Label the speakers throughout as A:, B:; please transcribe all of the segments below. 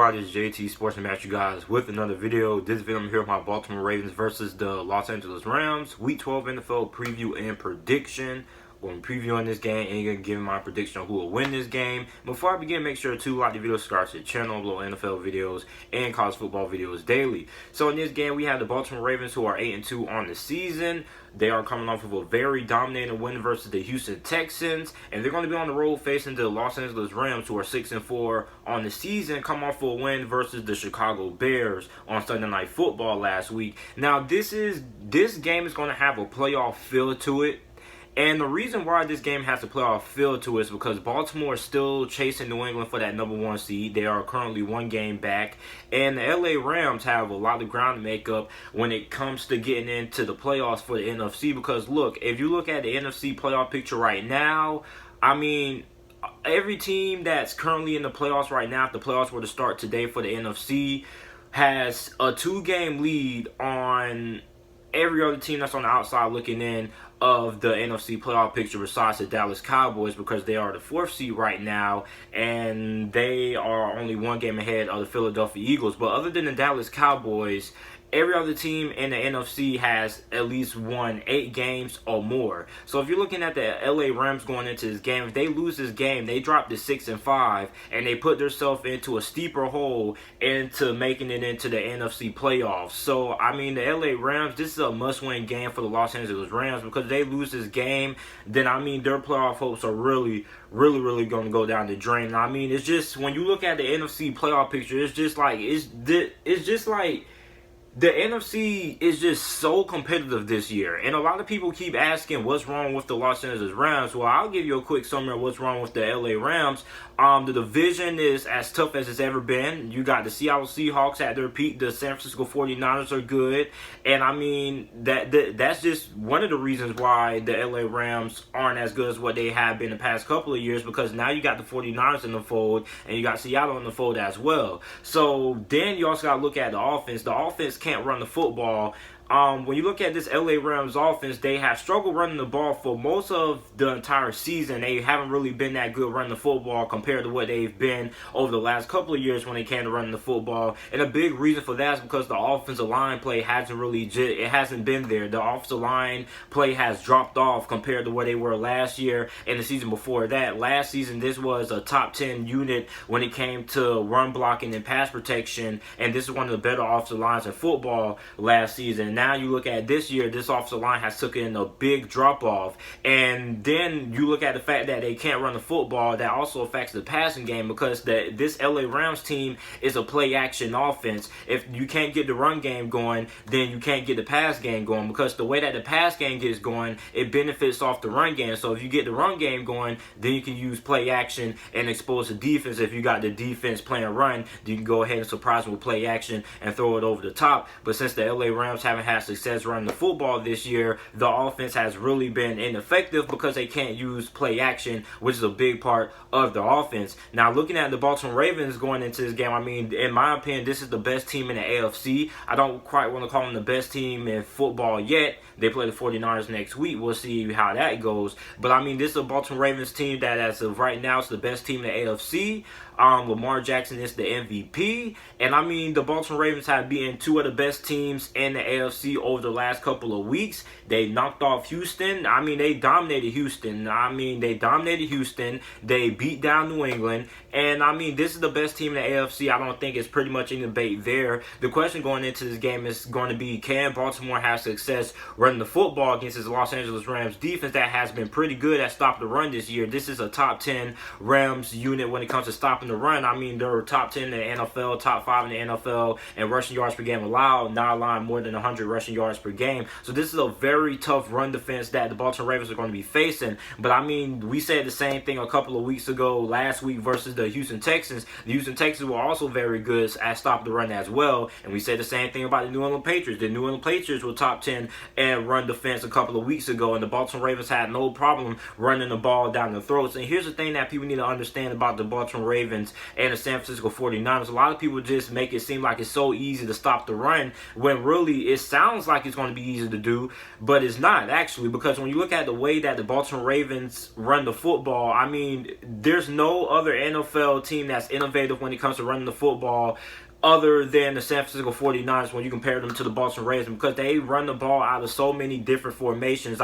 A: everybody, it's JT Sports and Match you guys with another video. This video I'm here with my Baltimore Ravens versus the Los Angeles Rams. Week 12 NFL preview and prediction. When previewing this game and gonna give my prediction on who will win this game. Before I begin, make sure to like the video, subscribe to the channel, upload NFL videos and college football videos daily. So in this game, we have the Baltimore Ravens, who are 8-2 on the season. They are coming off of a very dominating win versus the Houston Texans, and they're going to be on the road facing the Los Angeles Rams, who are 6-4 on the season, come off of a win versus the Chicago Bears on Sunday Night Football last week. Now, this game is going to have a playoff feel to it. And the reason why this game has a playoff feel to it is because Baltimore is still chasing New England for that #1 seed. They are currently one game back. And the LA Rams have a lot of ground to make up when it comes to getting into the playoffs for the NFC. Because, look, if you look at the NFC playoff picture right now, I mean, every team that's currently in the playoffs right now, if the playoffs were to start today for the NFC, has a 2-game lead on every other team that's on the outside looking in of the NFC playoff picture besides the Dallas Cowboys, because they are the 4th seed right now and they are only one game ahead of the Philadelphia Eagles. But other than the Dallas Cowboys, every other team in the NFC has at least won 8 games or more. So if you're looking at the LA Rams going into this game, if they lose this game, they drop to 6-5 and they put themselves into a steeper hole into making it into the NFC playoffs. So, I mean, the LA Rams, this is a must-win game for the Los Angeles Rams, because if they lose this game, then, I mean, their playoff hopes are really going to go down the drain. I mean, it's just, when you look at the NFC playoff picture, it's just like, the NFC is just so competitive this year. And a lot of people keep asking what's wrong with the Los Angeles Rams. Well, I'll give you a quick summary of what's wrong with the LA Rams. The division is as tough as it's ever been. You got the Seattle Seahawks at their peak. The San Francisco 49ers are good. And, I mean, that's just one of the reasons why the LA Rams aren't as good as what they have been the past couple of years, because now you got the 49ers in the fold and you got Seattle in the fold as well. So then you also got to look at the offense. The offense can't run the football. When you look at this LA Rams offense, they have struggled running the ball for most of the entire season. They haven't really been that good running the football compared to what they've been over the last couple of years when they came to running the football. And a big reason for that is because the offensive line play hasn't been there. The offensive line play has dropped off compared to where they were last year and the season before that. Last season, this was a top 10 unit when it came to run blocking and pass protection, and this is one of the better offensive lines in football last season. Now you look at this year, this offensive line has taken a big drop-off. And then you look at the fact that they can't run the football. That also affects the passing game, because this LA Rams team is a play-action offense. If you can't get the run game going, then you can't get the pass game going, because the way that the pass game gets going, it benefits off the run game. So if you get the run game going, then you can use play-action and expose the defense. If you got the defense playing run, you can go ahead and surprise them with play-action and throw it over the top. But since the LA Rams haven't had success running the football this year, the offense has really been ineffective because they can't use play action, which is a big part of the offense. Now, looking at the Baltimore Ravens going into this game, I mean, in my opinion, this is the best team in the AFC. I don't quite want to call them the best team in football yet. They play the 49ers next week. We'll see how that goes. But, I mean, this is a Baltimore Ravens team that, as of right now, is the best team in the AFC. Lamar Jackson is the MVP. And, I mean, the Baltimore Ravens have beaten 2 of the best teams in the AFC over the last couple of weeks. They knocked off Houston. I mean, they dominated Houston. They beat down New England. And, I mean, this is the best team in the AFC. I don't think it's pretty much any debate there. The question going into this game is going to be, can Baltimore have success running the football against this Los Angeles Rams defense that has been pretty good at stopping the run this year? This is a top 10 Rams unit when it comes to stopping the run. I mean, they're top 10 in the NFL, top 5 in the NFL, and rushing yards per game allowed, not allowing more than 100 rushing yards per game. So this is a very tough run defense that the Baltimore Ravens are going to be facing. But, I mean, we said the same thing a couple of weeks ago, last week versus the Houston Texans. The Houston Texans were also very good at stopping the run as well. And we said the same thing about the New England Patriots. The New England Patriots were top 10 and run defense a couple of weeks ago, and the Baltimore Ravens had no problem running the ball down the throats. And here's the thing that people need to understand about the Baltimore Ravens Ravens and the San Francisco 49ers. A lot of people just make it seem like it's so easy to stop the run, when really it sounds like it's going to be easy to do, but it's not actually, because when you look at the way that the Baltimore Ravens run the football, I mean, there's no other NFL team that's innovative when it comes to running the football other than the San Francisco 49ers when you compare them to the Baltimore Ravens, because they run the ball out of so many different formations.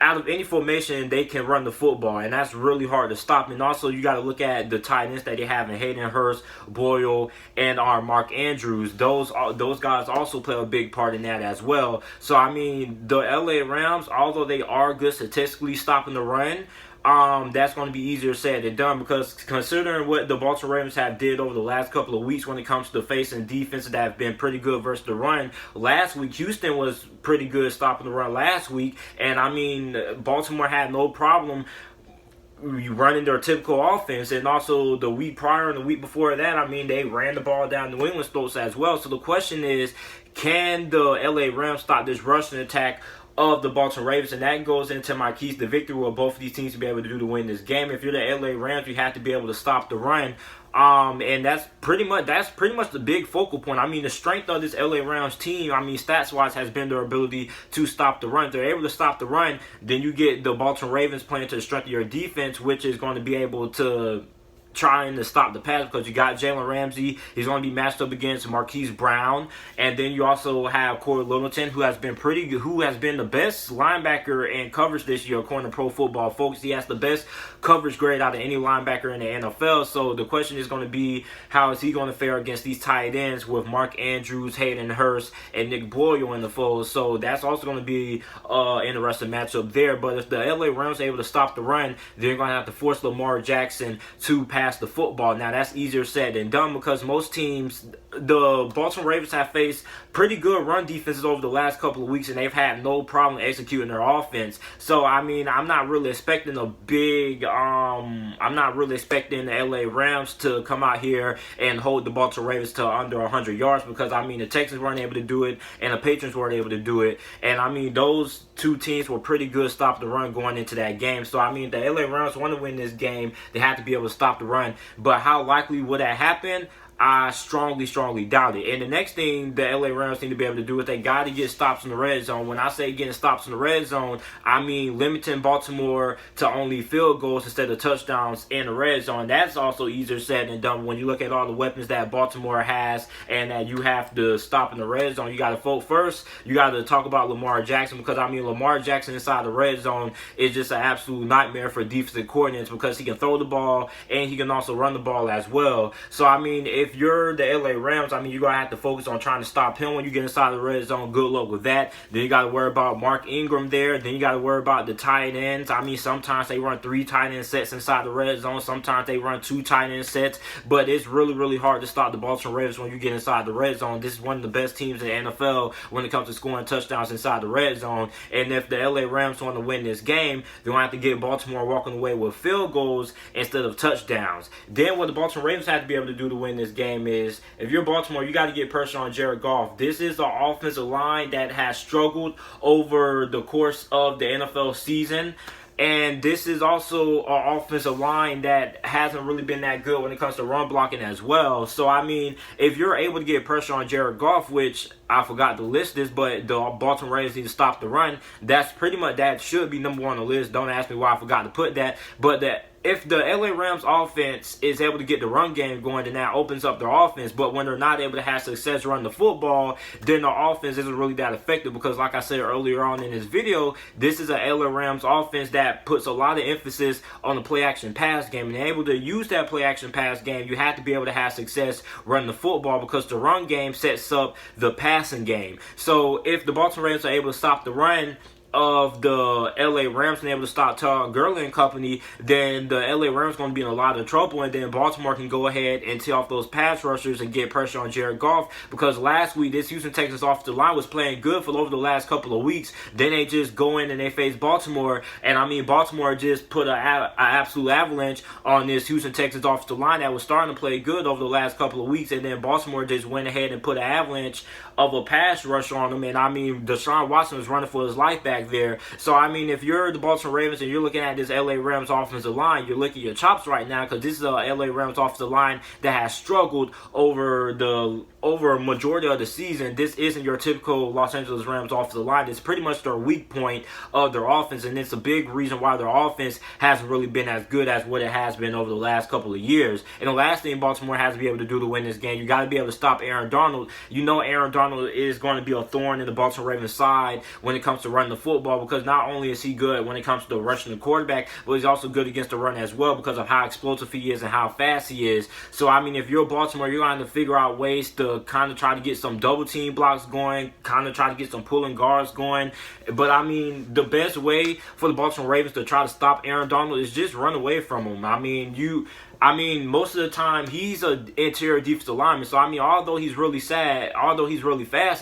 A: Out of any formation, they can run the football, and that's really hard to stop. And also, you got to look at the tight ends that they have in Hayden Hurst, Boyle, and Mark Andrews. Those guys also play a big part in that as well. So, I mean, the LA Rams, although they are good statistically stopping the run, that's going to be easier said than done, because considering what the Baltimore Ravens have did over the last couple of weeks when it comes to facing defenses that have been pretty good versus the run. Last week, Houston was pretty good stopping the run last week, and I mean, Baltimore had no problem running their typical offense. And also the week prior and the week before that, I mean, they ran the ball down New England's throats as well. So the question is, can the LA Rams stop this rushing attack of the Baltimore Ravens? And that goes into my keys to victory, with both of these teams to be able to do to win this game. If you're the LA Rams, you have to be able to stop the run. And that's pretty much the big focal point. I mean, the strength of this LA Rams team, I mean, stats-wise, has been their ability to stop the run. If they're able to stop the run, then you get the Baltimore Ravens playing to the strength of your defense, which is going to be able to trying to stop the pass, because you got Jalen Ramsey. He's going to be matched up against Marquise Brown, and then you also have Corey Littleton, who has been pretty good, who has been the best linebacker in coverage this year according to Pro Football Focus. He has the best coverage grade out of any linebacker in the NFL. So the question is going to be, how is he going to fare against these tight ends with Mark Andrews, Hayden Hurst, and Nick Boyle in the fold? So that's also going to be an interesting matchup there. But if the LA Rams are able to stop the run, they're going to have to force Lamar Jackson to pass the football. Now, that's easier said than done, because most teams, the Baltimore Ravens, have faced pretty good run defenses over the last couple of weeks, and they've had no problem executing their offense. So, I mean, I'm not really expecting the LA Rams to come out here and hold the Baltimore Ravens to under 100 yards, because, I mean, the Texans weren't able to do it, and the Patriots weren't able to do it. And, I mean, those two teams were pretty good stop the run going into that game. So, I mean, the LA Rams want to win this game. They have to be able to stop the run. But how likely would that happen? I strongly doubt it. And the next thing the LA Rams need to be able to do is they got to get stops in the red zone. When I say getting stops in the red zone, I mean limiting Baltimore to only field goals instead of touchdowns in the red zone. That's also easier said than done when you look at all the weapons that Baltimore has and that you have to stop in the red zone. You got to vote first. You got to talk about Lamar Jackson, because, I mean, Lamar Jackson inside the red zone is just an absolute nightmare for defensive coordinators, because he can throw the ball and he can also run the ball as well. So, I mean, if you're the LA Rams, I mean, you're going to have to focus on trying to stop him when you get inside the red zone. Good luck with that. Then you got to worry about Mark Ingram there. Then you got to worry about the tight ends. I mean, sometimes they run 3 tight end sets inside the red zone. Sometimes they run 2 tight end sets. But it's really hard to stop the Baltimore Ravens when you get inside the red zone. This is one of the best teams in the NFL when it comes to scoring touchdowns inside the red zone. And if the LA Rams want to win this game, they're going to have to get Baltimore walking away with field goals instead of touchdowns. Then what the Baltimore Ravens have to be able to do to win this game is, if you're Baltimore, you got to get pressure on Jared Goff. This is the offensive line that has struggled over the course of the NFL season. And this is also an offensive line that hasn't really been that good when it comes to run blocking as well. So, I mean, if you're able to get pressure on Jared Goff, which I forgot to list this, but the Baltimore Ravens need to stop the run, that's pretty much, that should be number 1 on the list. Don't ask me why I forgot to put that. But that if the LA Rams offense is able to get the run game going, then that opens up their offense. But when they're not able to have success running the football, then the offense isn't really that effective, because like I said earlier on in this video, this is a LA Rams offense that puts a lot of emphasis on the play action pass game. And they're able to use that play action pass game, you have to be able to have success running the football, because the run game sets up the passing game. So if the Baltimore Ravens are able to stop the run of the LA Rams and able to stop Todd Gurley and company, then the LA Rams going to be in a lot of trouble, and then Baltimore can go ahead and tee off those pass rushers and get pressure on Jared Goff, because last week this Houston Texans offensive line was playing good for over the last couple of weeks. Then they just go in and they face Baltimore, and I mean, Baltimore just put an absolute avalanche on this Houston Texans offensive line that was starting to play good over the last couple of weeks, and then Baltimore just went ahead and put an avalanche of a pass rush on them. And I mean, Deshaun Watson was running for his life back quarterback there. So, I mean, if you're the Baltimore Ravens and you're looking at this LA Rams offensive line, you're licking your chops right now because this is a LA Rams offensive line that has struggled over a majority of the season. This isn't your typical Los Angeles Rams offensive line. It's pretty much their weak point of their offense, and it's a big reason why their offense hasn't really been as good as what it has been over the last couple of years. And the last thing Baltimore has to be able to do to win this game, you got to be able to stop Aaron Donald. You know Aaron Donald is going to be a thorn in the Baltimore Ravens side when it comes to running the football, because not only is he good when it comes to rushing the quarterback, but he's also good against the run as well because of how explosive he is and how fast he is. So, I mean, if you're Baltimore, you're going to have to figure out ways to kind of try to get some double team blocks going, kind of try to get some pulling guards going. But, I mean, the best way for the Baltimore Ravens to try to stop Aaron Donald is just run away from him. I mean, most of the time, he's an interior defensive lineman. So, I mean, although he's really fast,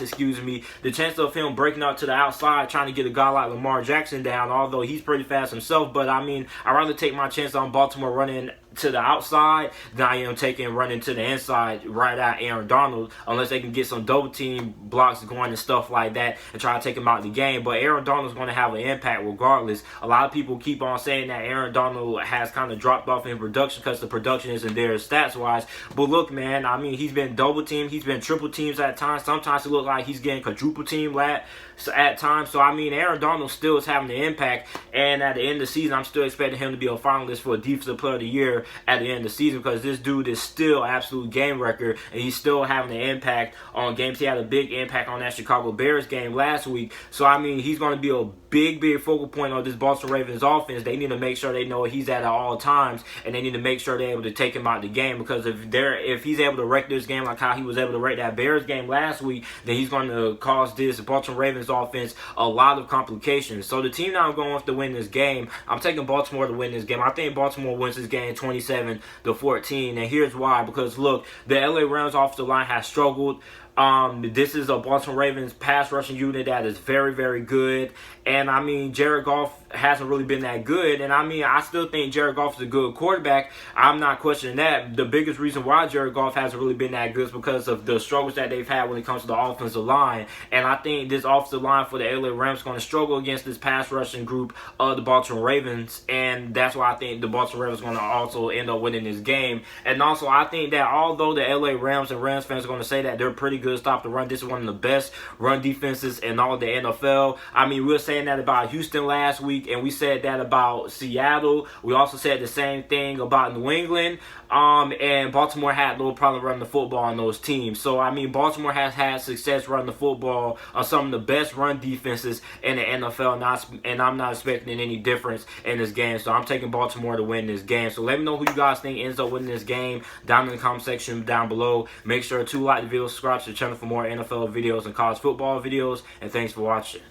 A: the chance of him breaking out to the outside, trying to get a guy like Lamar Jackson down, although he's pretty fast himself. But, I mean, I'd rather take my chance on Baltimore running to the outside than I am running to the inside right at Aaron Donald, unless they can get some double team blocks going and stuff like that and try to take him out of the game. But Aaron Donald's going to have an impact regardless. A lot of people keep on saying that Aaron Donald has kind of dropped off in production because the production isn't there stats wise. But look, man, I mean, he's been double teamed, he's been triple teams at times. Sometimes it looks like he's getting quadruple teamed at times. So, I mean, Aaron Donald still is having the impact, and at the end of the season, I'm still expecting him to be a finalist for a Defensive Player of the Year at the end of the season, because this dude is still absolute game record, and he's still having an impact on games. He had a big impact on that Chicago Bears game last week. So, I mean, he's going to be a big focal point of this Baltimore Ravens offense. They need to make sure they know he's at all times, and they need to make sure they're able to take him out of the game, because if he's able to wreck this game like how he was able to wreck that Bears game last week, then he's going to cause this Baltimore Ravens offense a lot of complications. So the team that I'm going with to win this game, I'm taking Baltimore to win this game. I think Baltimore wins this game 27-14, and here's why. Because look, the LA Rams offensive line has struggled. This is a Baltimore Ravens pass rushing unit that is very, very good. And, I mean, Jared Goff hasn't really been that good. And, I mean, I still think Jared Goff is a good quarterback. I'm not questioning that. The biggest reason why Jared Goff hasn't really been that good is because of the struggles that they've had when it comes to the offensive line. And I think this offensive line for the LA Rams is going to struggle against this pass rushing group of the Baltimore Ravens. And that's why I think the Baltimore Ravens are going to also end up winning this game. And also, I think that although the LA Rams and Rams fans are going to say that they're pretty good stop the run, this is one of the best run defenses in all of the NFL. I mean, we were saying that about Houston last week, and we said that about Seattle. We also said the same thing about New England. And Baltimore had no problem running the football on those teams. So, I mean, Baltimore has had success running the football on some of the best run defenses in the NFL, and I'm not expecting any difference in this game. So, I'm taking Baltimore to win this game. So, let me know who you guys think ends up winning this game down in the comment section down below. Make sure to like the video, subscribe to the channel for more NFL videos and college football videos, and thanks for watching.